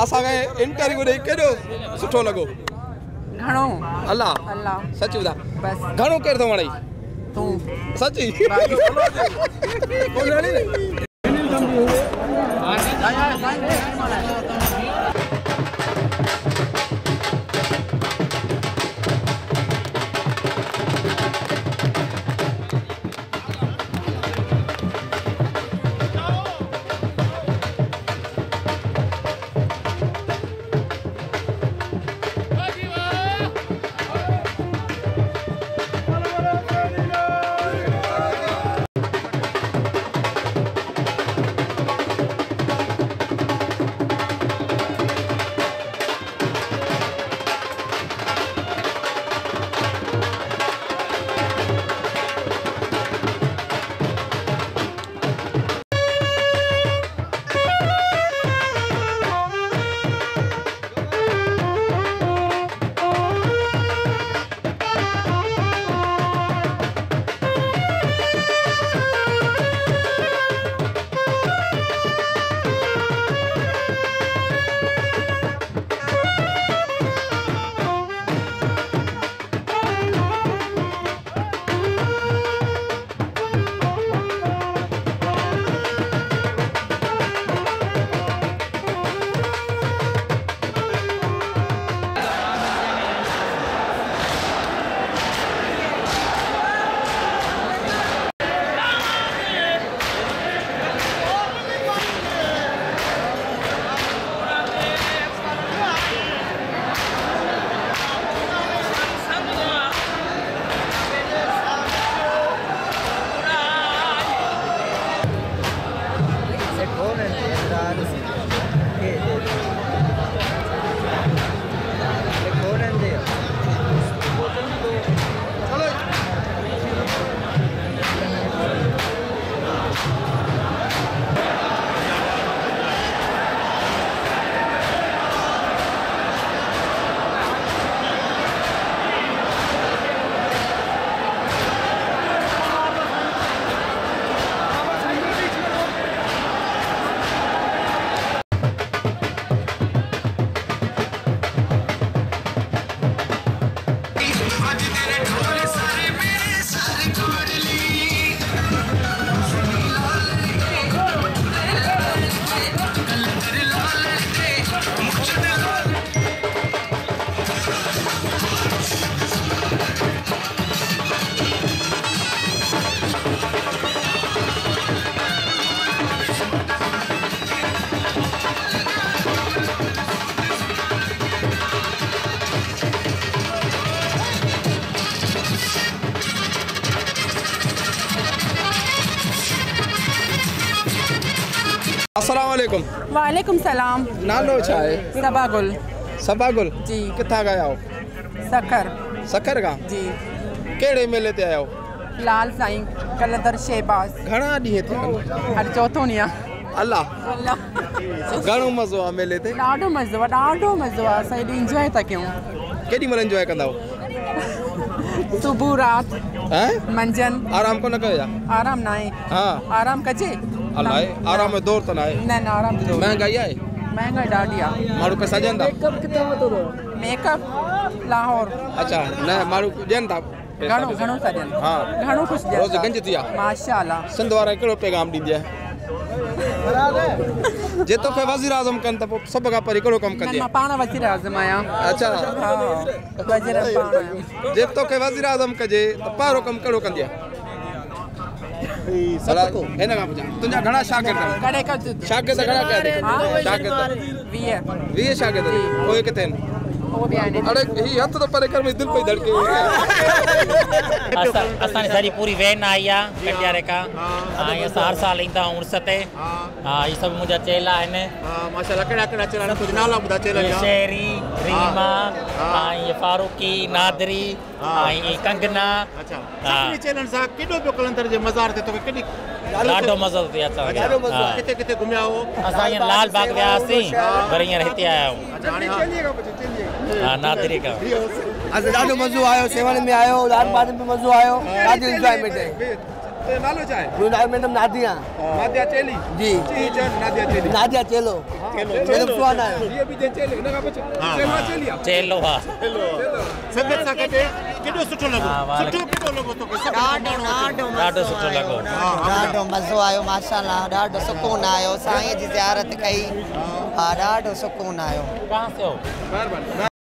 असांखे इंटरव्यू ॾेई केॾो सुठो लॻो। घणो अल्लाह अल्लाह सच ॿुधा बस घणो केरु थो वणे तू सची अस्सलाम वालेकुम। वालेकुम सलाम। नालो छा है? सबागुल। सबागुल जी। किथा गया हो? सखर। सखर का जी। केड़े मेले ते आया हो? लाल साईं कलंदर शहबाज। घणा ॾींहं थिया? अॼु चौथो ॾींहुं आहे। अल्लाह घणो मज़ो आहे मेले ते? ॾाढो मज़ो आहे असां हेॾी इंजॉय था कयूं। केॾी महिल इंजॉय कंदा हो? सुबुह राति मंझंदि। आराम को न कयो छा? आराम न आहे। हाँ आराम कजे अल्लाह आराम में दौर त न आहे। न आराम जो महंगाई आहे? महंगाई ॾाढी आहे। माण्हू पैसा ॾियनि था? मेकअप लाहौर। अच्छा न माण्हू ॾियनि था? घणो था ॾियनि। हाँ घणो ख़ुशि ॾियनि। रोज़ गंज थी आहे माशाअल्लाह। सिंध वारा कहिड़ो पैगाम ॾींदी आहे? जे तोखे वज़ीर आज़म कनि त पोइ सभ खां पहिरीं कहिड़ो कमु कंदी? मां पाण वज़ीर आज़म आहियां। अच्छा हा वज़ीर पाण आहियां। जे तोखे वज़ीर आज़म कजे त पहिरों कमु कहिड़ो कंदी आहे? हिन खां पुछां तुंहिंजा घणा शागिर्द आहिनि? शागिर्द घणा कया? शागिर्द 20 शागिर्द। उहे किथे आहिनि? अरे ही हथ तो परे कर, दिल पे धड़के। असां सारी पूरी वैन आई आहे कटियारे का। ये हर साल ईंदा आहियूं उर्स ते। हाँ ये सब मुंहिंजा चेला आहिनि। माशाल्लाह कहिड़ा कहिड़ा चेला आहिनि? कुझु नाला ॿुधा चेला जा? शेरी, रीमा, ये फारूकी, नादरी, ये कंगना। अच्छा सभिनी चेलनि सां केॾो पियो कलंदर जे मज़ार ते तोखे केॾी ॾाढो मज़ो थियो असांखे। किथे किथे घुमिया हो? असां हीअं लाल बाग वियासीं, वरी हींअर हिते आया आहियूं। हाँ नादरी का ॾाढो मज़ो आयो। सेवन में आयो, लाल बाग में मज़ो आयो, ॾाढी इंजॉयमेंट आहे। ते नालो छा आहे? मुंहिंजो नालो मैडम नादिया। नादिया चेली जी। नादिया चेली। नादिया चेलो। मैडम सुहाना है। ये भी चेली न का बच्चा। चेलो चेली। चेलो हा संगत सां गॾु केॾो सुठो लॻो सुठो केॾो लॻो तोखे ॾाढो सुठो लॻो ॾाढो मज़ो आयो माशाल्लाह ॾाढो सुकून आयो साईं जी ज़ियारत कई हा ॾाढो सुकून आयो कहाँ से हो? महिरबानी।